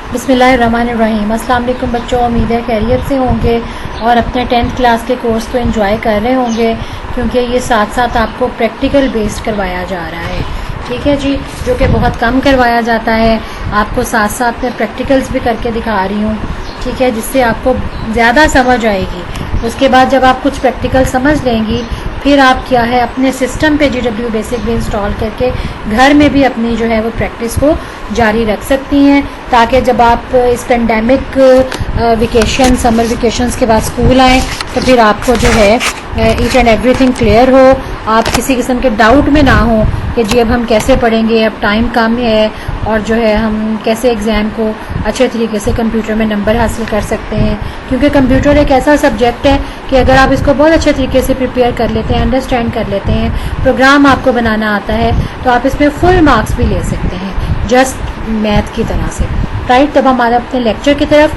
बिस्मिल्लाहिर्रहमानिर्रहीम। अस्सलाम वालेकुम बच्चों, उम्मीद है खैरियत से होंगे और अपने 10th क्लास के कोर्स को एंजॉय कर रहे होंगे, क्योंकि ये साथ साथ आपको प्रैक्टिकल बेस्ड करवाया जा रहा है। ठीक है जी, जो कि बहुत कम करवाया जाता है। आपको साथ साथ में प्रैक्टिकल्स भी करके दिखा रही हूँ, ठीक है, जिससे आपको ज़्यादा समझ आएगी। उसके बाद जब आप कुछ प्रैक्टिकल समझ लेंगी, फिर आप क्या है अपने सिस्टम पे GW बेसिक भी इंस्टॉल करके घर में भी अपनी जो है वो प्रैक्टिस को जारी रख सकती हैं, ताकि जब आप इस पेंडेमिक वेकेशन समर वेकेशंस के बाद स्कूल आएँ तो फिर आपको जो है ईच एंड एवरीथिंग क्लियर हो, आप किसी किस्म के डाउट में ना हो कि जी अब हम कैसे पढ़ेंगे, अब टाइम कम है और जो है हम कैसे एग्ज़ाम को अच्छे तरीके से कंप्यूटर में नंबर हासिल कर सकते हैं। क्योंकि कंप्यूटर एक ऐसा सब्जेक्ट है कि अगर आप इसको बहुत अच्छे तरीके से प्रिपेयर कर लेते हैं, अंडरस्टैंड कर लेते हैं, प्रोग्राम आपको बनाना आता है, तो आप इसमें फुल मार्क्स भी ले सकते हैं, जस्ट मैथ की तरह से। राइट, तब हम अपने लेक्चर की तरफ।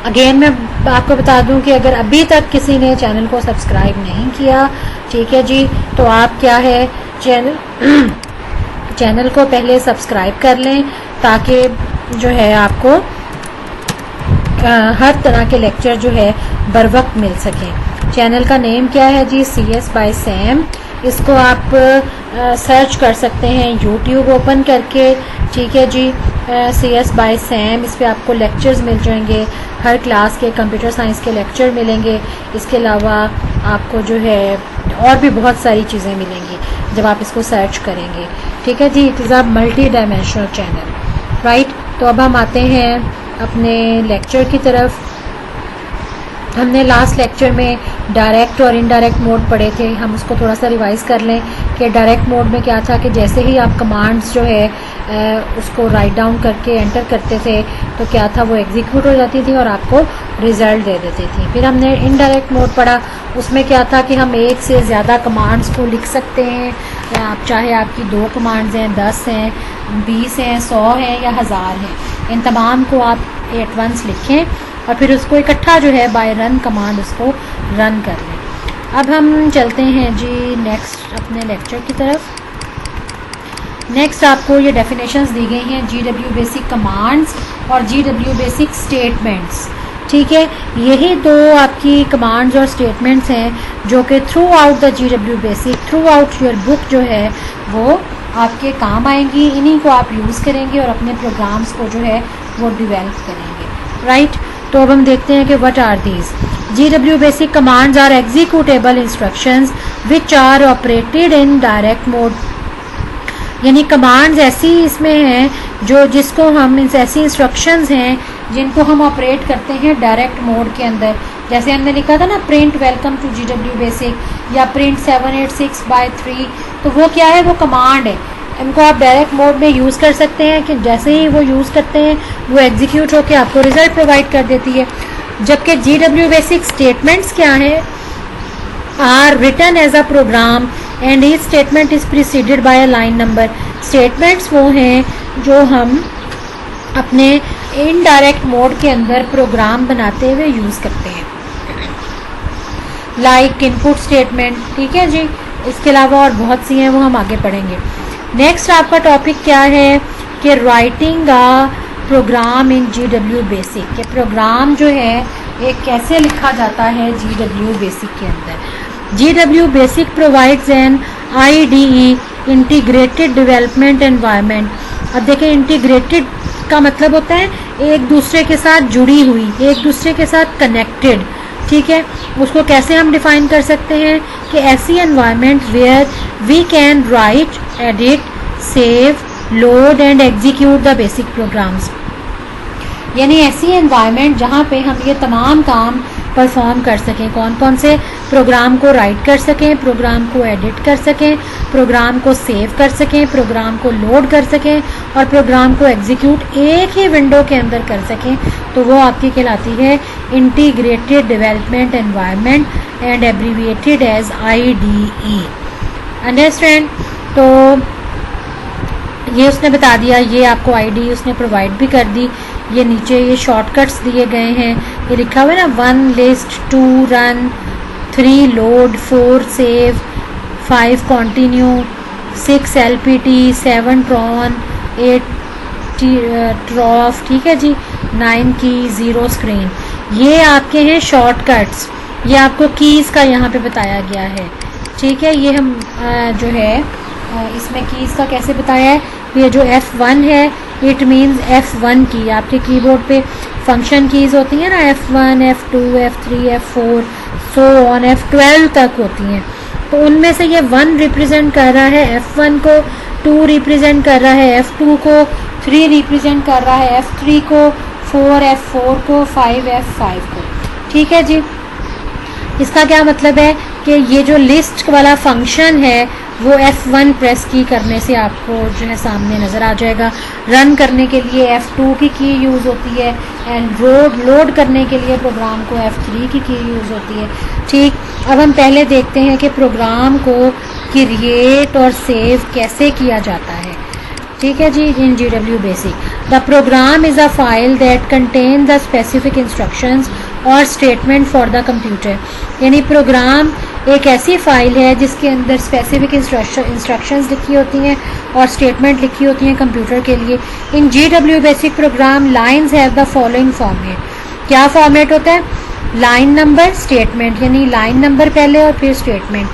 अगेन मैं आपको बता दूं कि अगर अभी तक किसी ने चैनल को सब्सक्राइब नहीं किया, ठीक है जी, तो आप क्या है चैनल को पहले सब्सक्राइब कर लें, ताकि जो है आपको हर तरह के लेक्चर जो है बर वक्त मिल सकें। चैनल का नेम क्या है जी? CS by Sam. इसको आप सर्च कर सकते हैं YouTube ओपन करके, ठीक है जी, CS by सैम। इस पर आपको लेक्चर्स मिल जाएंगे, हर क्लास के कंप्यूटर साइंस के लेक्चर मिलेंगे। इसके अलावा आपको जो है और भी बहुत सारी चीज़ें मिलेंगी जब आप इसको सर्च करेंगे, ठीक है जी। It is a multi dimensional channel, right. तो अब हम आते हैं अपने लेक्चर की तरफ। हमने लास्ट लेक्चर में डायरेक्ट और इनडायरेक्ट मोड पढ़े थे, हम उसको थोड़ा सा रिवाइज कर लें कि डायरेक्ट मोड में क्या था कि जैसे ही आप कमांड्स जो है उसको राइट डाउन करके एंटर करते थे तो क्या था, वो एग्जीक्यूट हो जाती थी और आपको रिजल्ट दे देती थी। फिर हमने इनडायरेक्ट मोड पढ़ा, उसमें क्या था कि हम एक से ज़्यादा कमांड्स को लिख सकते हैं। आप चाहे आपकी 2 कमांड्स हैं, 10 हैं, 20 हैं, 100 हैं या 1000 हैं, इन तमाम को आप एट वंस लिखें और फिर उसको इकट्ठा जो है बाय रन कमांड उसको रन कर लें। अब हम चलते हैं जी नेक्स्ट अपने लेक्चर की तरफ। नेक्स्ट आपको ये डेफिनेशंस दी गई हैं GW बेसिक कमांड्स और GW बेसिक स्टेटमेंट्स, ठीक है। यही 2 आपकी कमांड्स और स्टेटमेंट्स हैं जो कि through out the GW basic, through out your book जो है वो आपके काम आएंगी। इन्हीं को आप यूज़ करेंगे और अपने प्रोग्राम्स को जो है वो डिवेल्प करेंगे, राइट। तो अब हम देखते हैं कि what are these. GW basic commands are executable instructions which are operated in direct mode. यानी कमांड्स ऐसी इसमें हैं जो जिसको हम ऐसी इंस्ट्रक्शंस हैं जिनको हम ऑपरेट करते हैं डायरेक्ट मोड के अंदर। जैसे हमने लिखा था ना, print welcome to GW basic या प्रिंट 786/3, तो वो क्या है, वो कमांड है। इनको आप डायरेक्ट मोड में यूज़ कर सकते हैं कि जैसे ही वो यूज़ करते हैं वो एग्जीक्यूट होकर आपको रिजल्ट प्रोवाइड कर देती है। जबकि GW बेसिक स्टेटमेंट्स क्या है, are written as a program and each statement is preceded by a line number. Statements वो हैं जो हम अपने इनडायरेक्ट मोड के अंदर प्रोग्राम बनाते हुए यूज़ करते हैं, लाइक इनपुट स्टेटमेंट, ठीक है जी। इसके अलावा और बहुत सी हैं, वो हम आगे पढ़ेंगे। नेक्स्ट आपका टॉपिक क्या है कि writing a program in GW basic, के प्रोग्राम जो है ये कैसे लिखा जाता है GW बेसिक के अंदर। GW basic provides N IDE integrated development environment. अब देखिए, इंटीग्रेटेड का मतलब होता है एक दूसरे के साथ जुड़ी हुई, एक दूसरे के साथ कनेक्टेड, ठीक है। उसको कैसे हम डिफाइन कर सकते हैं कि ऐसी environment where we can write, edit, save, load and execute the basic programs. यानी ऐसी एनवायरनमेंट जहाँ पे हम ये तमाम काम परफॉर्म कर सकें। कौन कौन से? प्रोग्राम को राइट कर सकें, प्रोग्राम को एडिट कर सकें, प्रोग्राम को सेव कर सकें, प्रोग्राम को लोड कर सकें और प्रोग्राम को एग्जीक्यूट एक ही विंडो के अंदर कर सकें। तो वो आपकी कहलाती है integrated development environment and abbreviated as IDE। Understand? तो ये उसने बता दिया, ये आपको IDE उसने प्रोवाइड भी कर दी। ये नीचे ये शॉर्टकट्स दिए गए हैं, ये लिखा हुआ है ना, 1 list, 2 run, 3 load, 4 save, 5 continue, 6 LPT, 7 Tron, 8 ट्रॉफ, ठीक है जी, 9 की, 0 स्क्रीन, ये आपके हैं शॉर्टकट्स। ये आपको कीज़ का यहाँ पे बताया गया है, ठीक है। ये हम जो है इसमें कीज़ का कैसे बताया है, ये जो F1 है इट मीन्स F1 की, आपके कीबोर्ड पे फंक्शन कीज़ होती हैं ना, F1, F2, F3, F4 so on F12 तक होती हैं। तो उनमें से ये 1 रिप्रेजेंट कर रहा है F1 को, 2 रिप्रेजेंट कर रहा है F2 को, 3 रिप्रेजेंट कर रहा है F3 को, 4 F4 को, 5 F5 को, ठीक है जी। इसका क्या मतलब है कि ये जो लिस्ट वाला फंक्शन है वो F1 प्रेस की करने से आपको जो है सामने नज़र आ जाएगा। रन करने के लिए F2 की यूज़ होती है, एंड लोड करने के लिए प्रोग्राम को F3 की यूज़ होती है, ठीक। अब हम पहले देखते हैं कि प्रोग्राम को क्रिएट और सेव कैसे किया जाता है, ठीक है जी। In GW basic the program is a file that contain the specific instructions और स्टेटमेंट फॉर द कंप्यूटर, यानी प्रोग्राम एक ऐसी फाइल है जिसके अंदर स्पेसिफिक इंस्ट्रक्शंस लिखी होती हैं और स्टेटमेंट लिखी होती हैं कंप्यूटर के लिए। इन GW basic programme lines have the following format, क्या फॉर्मेट होता है, लाइन नंबर स्टेटमेंट, यानी लाइन नंबर पहले और फिर स्टेटमेंट,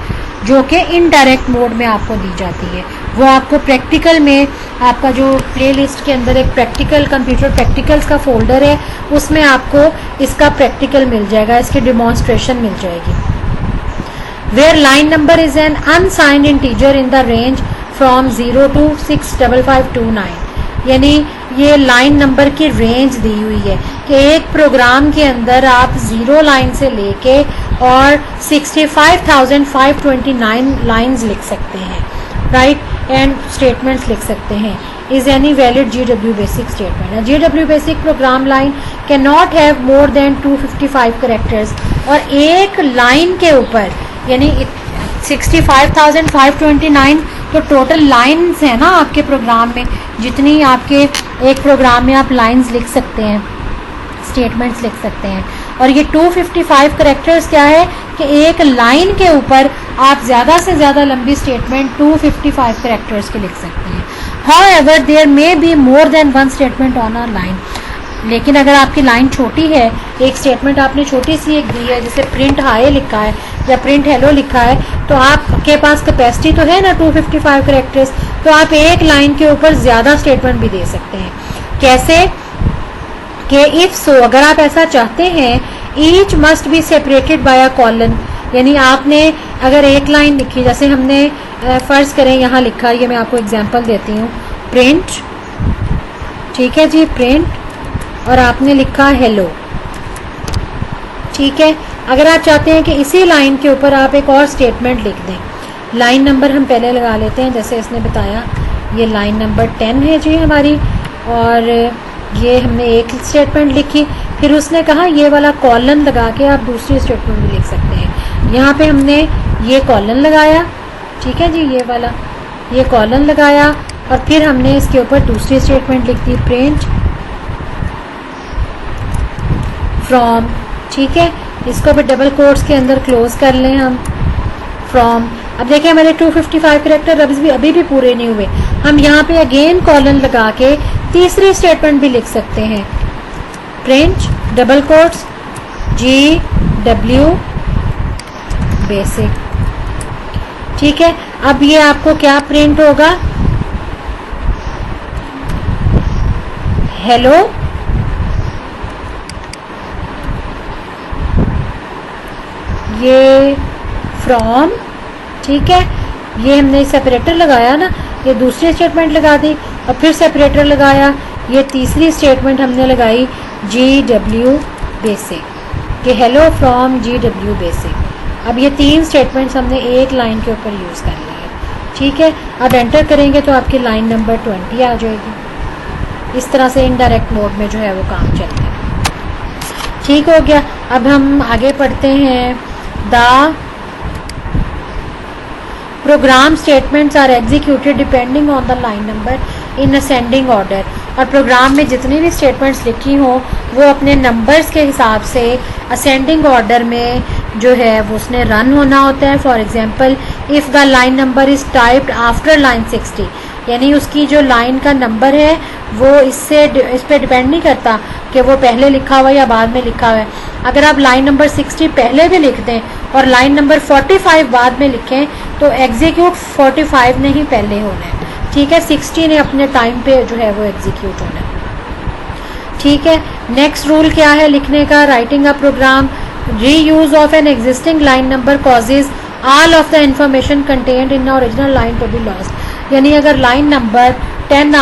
जो कि इनडायरेक्ट मोड में आपको दी जाती है। वो आपको प्रैक्टिकल में, आपका जो प्लेलिस्ट के अंदर एक प्रैक्टिकल कंप्यूटर प्रैक्टिकल्स का फोल्डर है उसमें आपको इसका प्रैक्टिकल मिल जाएगा, इसकी डिमॉन्स्ट्रेशन मिल जाएगी। Where line number is an unsigned integer in the range from 0 to 65529, यानी ये लाइन नंबर की रेंज दी हुई है कि एक प्रोग्राम के अंदर आप 0 लाइन से लेके और 65,529 लाइन्स लिख सकते हैं, राइट, एंड स्टेटमेंट्स लिख सकते हैं। Is any valid GW basic statement. GW basic program line can not have more than 255 characters, और एक लाइन के ऊपर यानी 65,529 तो टोटल लाइन्स है ना आपके प्रोग्राम में, जितनी आपके एक प्रोग्राम में आप लाइन्स लिख सकते हैं, स्टेटमेंट्स लिख सकते हैं। और ये 255 कैरेक्टर्स क्या है कि एक लाइन के ऊपर आप ज़्यादा से ज़्यादा लंबी स्टेटमेंट 255 कैरेक्टर्स की लिख सकते हैं। However there may be more than 1 statement on a line, लेकिन अगर आपकी लाइन छोटी है, एक स्टेटमेंट आपने छोटी सी एक दी है, जैसे प्रिंट हाई लिखा है या प्रिंट हेलो लिखा है, तो आपके पास कैपेसिटी तो है ना 255 कैरेक्टर्स, तो आप एक लाइन के ऊपर ज़्यादा स्टेटमेंट भी दे सकते हैं। कैसे कि इफ़ सो, अगर आप ऐसा चाहते हैं, each must be separated by a colon, यानी आपने अगर एक लाइन लिखी, जैसे हमने फ़र्ज़ करें यहाँ लिखा, ये मैं आपको एग्जांपल देती हूँ, प्रिंट, ठीक है जी, प्रिंट, और आपने लिखा हेलो, ठीक है। अगर आप चाहते हैं कि इसी लाइन के ऊपर आप एक और स्टेटमेंट लिख दें, लाइन नंबर हम पहले लगा लेते हैं, जैसे इसने बताया ये लाइन नंबर 10 है जी हमारी, और ये हमने एक स्टेटमेंट लिखी, फिर उसने कहा ये वाला कॉलन लगा के आप दूसरी स्टेटमेंट भी लिख सकते हैं। यहाँ पे हमने ये कॉलन लगाया, ठीक है जी, ये वाला ये कॉलन लगाया, और फिर हमने इसके ऊपर दूसरी स्टेटमेंट लिख दी, प्रिंट फ्रॉम, ठीक है। इसको भी डबल कोट्स के अंदर क्लोज कर लें हम, फ्रॉम। अब देखिए हमारे 255 कैरेक्टर अभी भी पूरे नहीं हुए, हम यहाँ पे अगेन कॉलन लगा के तीसरी स्टेटमेंट भी लिख सकते हैं, print double quotes GW basic, ठीक है। अब ये आपको क्या प्रिंट होगा, हेलो, ये फ्रॉम, ठीक है। ये हमने सेपरेटर लगाया ना, ये दूसरी स्टेटमेंट लगा दी और फिर सेपरेटर लगाया, ये तीसरी स्टेटमेंट हमने लगाई GW बेसिक, कि हेलो फ्रॉम GW बेसिक। अब ये 3 स्टेटमेंट्स हमने एक लाइन के ऊपर यूज़ कर लिए, ठीक है। अब एंटर करेंगे तो आपकी लाइन नंबर 20 आ जाएगी। इस तरह से इनडायरेक्ट मोड में जो है वो काम चलता है, ठीक हो गया। अब हम आगे पढ़ते हैं, the program statements are executed depending on the line number in ascending order, और प्रोग्राम में जितनी भी स्टेटमेंट्स लिखी हों वो अपने नंबर्स के हिसाब से असेंडिंग ऑर्डर में जो है वो उसने रन होना होता है। For example, if the line number is typed after line 60, यानी उसकी जो लाइन का नंबर है वो इस पे डिपेंड नहीं करता कि वो पहले लिखा हुआ है या बाद में लिखा हुआ है। अगर आप लाइन नंबर 60 पहले भी लिख दें और लाइन नंबर 45 बाद में लिखें तो एग्जीक्यूट 45 ने ही पहले होना है, ठीक है, 60 ने अपने टाइम पे जो है वो एग्जीक्यूट होना है, ठीक है। नेक्स्ट रूल क्या है लिखने का, writing a program, reuse of an existing line number causes all of the information content in original line to be lost. यानी अगर लाइन नंबर 10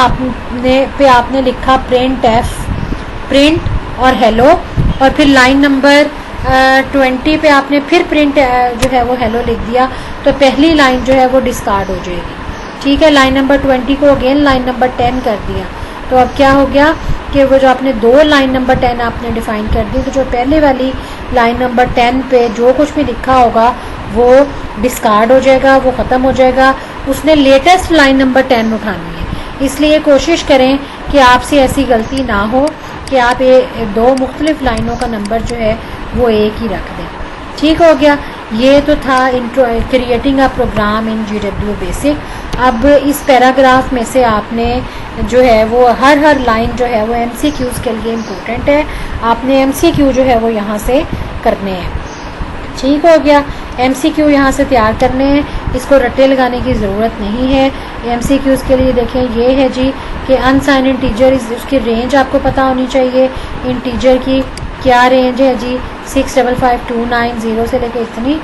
आपने लिखा प्रिंट और हेलो, और फिर लाइन नंबर 20 पे आपने फिर प्रिंट जो है वो हेलो लिख दिया, तो पहली लाइन जो है वो डिस्कार्ड हो जाएगी, ठीक है। लाइन नंबर 20 को अगेन लाइन नंबर 10 कर दिया, तो अब क्या हो गया कि वो जो आपने दो लाइन नंबर 10 आपने डिफाइन कर दी, तो जो पहले वाली लाइन नंबर 10 पे जो कुछ भी लिखा होगा वो डिस्कार्ड हो जाएगा, वो ख़त्म हो जाएगा। उसने लेटेस्ट लाइन नंबर 10 उठानी है, इसलिए कोशिश करें कि आपसे ऐसी गलती ना हो कि आप ये दो मुख्तलिफ लाइनों का नंबर जो है वो एक ही रख दें, ठीक हो गया। ये तो था creating a program in GW basic. अब इस पैराग्राफ में से आपने जो है वो हर लाइन जो है वो MCQs के लिए इम्पोर्टेंट है, आपने MCQ जो है वो यहाँ से करने हैं, ठीक हो गया। MCQ यहाँ से तैयार करने हैं, इसको रट्टे लगाने की ज़रूरत नहीं है। MCQs के लिए देखें ये है जी कि अनसाइन इंटीजर, उसकी रेंज आपको पता होनी चाहिए। इंटीजर की क्या रेंज है जी, 655290 से लेके इतनी,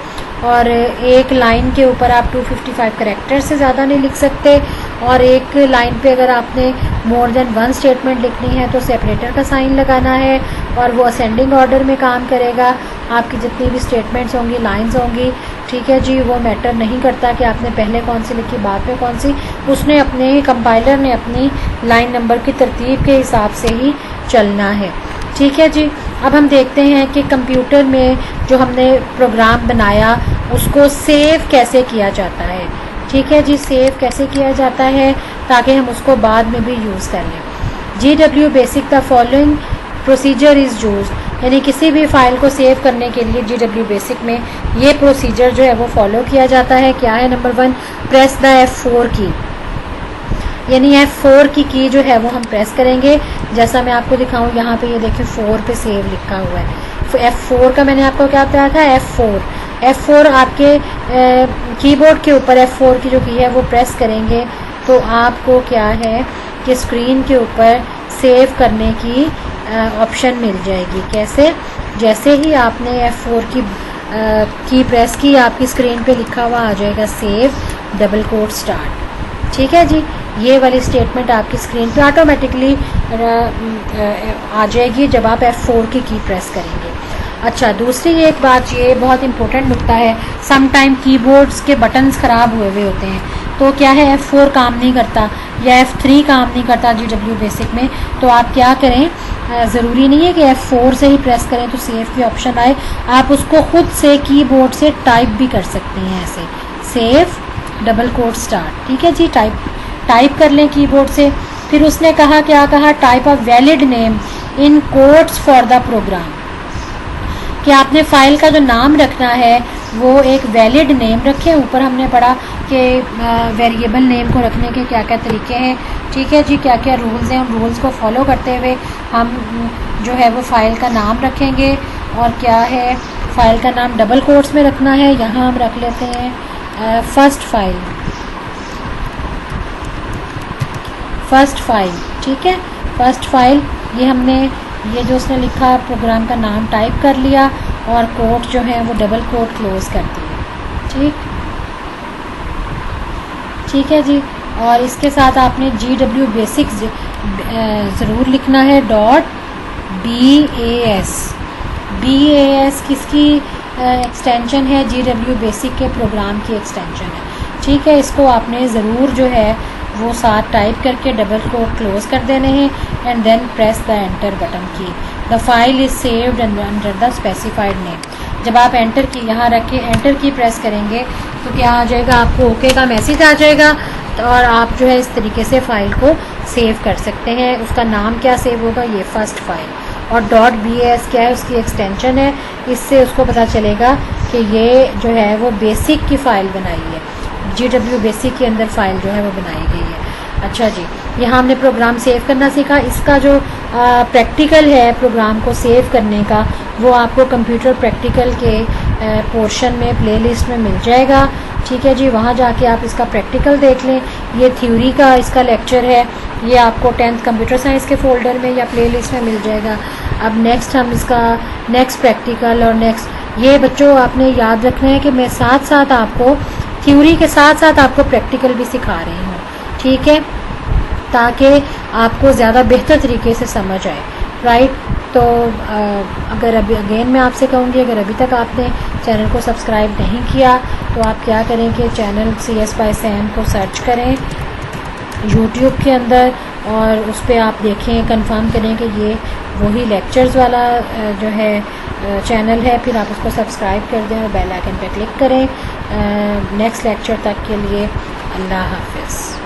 और एक लाइन के ऊपर आप 255 करैक्टर से ज़्यादा नहीं लिख सकते, और एक लाइन पे अगर आपने मोर देन वन स्टेटमेंट लिखनी है तो सेपरेटर का साइन लगाना है, और वो असेंडिंग ऑर्डर में काम करेगा। आपकी जितनी भी स्टेटमेंट्स होंगी, लाइंस होंगी, ठीक है जी, वो मैटर नहीं करता कि आपने पहले कौन सी लिखी बाद में कौन सी, उसने अपने कंपाइलर ने अपनी लाइन नंबर की तरतीब के हिसाब से ही चलना है, ठीक है जी। अब हम देखते हैं कि कंप्यूटर में जो हमने प्रोग्राम बनाया उसको सेव कैसे किया जाता है, ठीक है जी। सेव कैसे किया जाता है ताकि हम उसको बाद में भी यूज़ कर लें। GW basic the following procedure is use, यानी किसी भी फाइल को सेव करने के लिए GW बेसिक में ये प्रोसीजर जो है वो फॉलो किया जाता है। क्या है? नंबर 1, प्रेस द F4 की, यानी F4 की जो है वो हम प्रेस करेंगे। जैसा मैं आपको दिखाऊं, यहाँ पे ये देखिए 4 पे सेव लिखा हुआ है। F4 का मैंने आपको क्या बताया था, F4 आपके कीबोर्ड के ऊपर F4 की जो की है वो प्रेस करेंगे तो आपको क्या है कि स्क्रीन के ऊपर सेव करने की ऑप्शन मिल जाएगी। कैसे? जैसे ही आपने F4 की प्रेस की, आपकी स्क्रीन पे लिखा हुआ आ जाएगा सेव डबल कोट स्टार्ट, ठीक है जी। ये वाली स्टेटमेंट आपकी स्क्रीन पे ऑटोमेटिकली आ जाएगी जब आप F4 की प्रेस करेंगे। अच्छा, दूसरी एक बात, ये बहुत इंपॉर्टेंट नुकता है, सम टाइम कीबोर्ड्स के बटन्स ख़राब हुए हुए होते हैं, तो क्या है F4 काम नहीं करता या F3 काम नहीं करता GW बेसिक में, तो आप क्या करें, ज़रूरी नहीं है कि F4 से ही प्रेस करें तो सेव की ऑप्शन आए, आप उसको खुद से कीबोर्ड से टाइप भी कर सकते हैं, ऐसे सेव डबल कोट स्टार्ट, ठीक है जी। टाइप कर लें कीबोर्ड से। फिर उसने कहा, क्या कहा, type a valid name in quotes for the program, कि आपने फाइल का जो नाम रखना है वो एक वैलिड नेम रखें। ऊपर हमने पढ़ा कि वेरिएबल नेम को रखने के क्या क्या तरीके हैं, ठीक है जी, क्या क्या रूल्स हैं। उन रूल्स को फॉलो करते हुए हम जो है वो फाइल का नाम रखेंगे। और क्या है, फाइल का नाम डबल कोट्स में रखना है। यहाँ हम रख लेते हैं फर्स्ट फाइल, ठीक है, फर्स्ट फाइल। ये हमने, ये जो उसने लिखा प्रोग्राम का नाम टाइप कर लिया और कोट जो है वो डबल कोट क्लोज कर दिया, ठीक है जी। और इसके साथ आपने GW बेसिक ज़रूर लिखना है, .BAS किसकी एक्सटेंशन है, GW बेसिक के प्रोग्राम की एक्सटेंशन है, ठीक है। इसको आपने ज़रूर जो है वो साथ टाइप करके डबल कोट क्लोज कर देने हैं and then press the enter button की। The file is saved under the specified name. जब आप एंटर की यहाँ रख के एंटर की प्रेस करेंगे तो क्या आ जाएगा, आपको ओके का मैसेज आ जाएगा और आप जो है इस तरीके से फ़ाइल को सेव कर सकते हैं। उसका नाम क्या सेव होगा, ये फर्स्ट फाइल, और .BAS क्या है, उसकी एक्सटेंशन है। इससे उसको पता चलेगा कि ये जो है वो बेसिक की फ़ाइल बनाई है, GW बेसिक के अंदर फाइल जो है वो बनाई गई है। अच्छा जी, यहाँ हमने प्रोग्राम सेव करना सीखा। इसका जो प्रैक्टिकल है प्रोग्राम को सेव करने का, वो आपको कंप्यूटर प्रैक्टिकल के पोर्शन में प्लेलिस्ट में मिल जाएगा। ठीक है जी, वहाँ जाके आप इसका प्रैक्टिकल देख लें। ये थ्योरी का इसका लेक्चर है, ये आपको 10th कंप्यूटर साइंस के फोल्डर में या प्लेलिस्ट में मिल जाएगा। अब नेक्स्ट हम इसका नेक्स्ट प्रैक्टिकल और नेक्स्ट, ये बच्चों आपने याद रखना है कि मैं साथ साथ आपको थ्योरी के साथ साथ आपको प्रैक्टिकल भी सिखा रही हूँ। ठीक है, ताकि आपको ज़्यादा बेहतर तरीके से समझ आए। राइट, तो अगर अभी अगेन मैं आपसे कहूँगी, अगर अभी तक आपने चैनल को सब्सक्राइब नहीं किया तो आप क्या करें कि चैनल CS by सैम को सर्च करें यूट्यूब के अंदर, और उस पर आप देखें, कंफर्म करें कि ये वही लेक्चर्स वाला जो है चैनल है। फिर आप उसको सब्सक्राइब कर दें और बेल आइकन पर क्लिक करें। नेक्स्ट लेक्चर तक के लिए अल्लाह हाफिज़।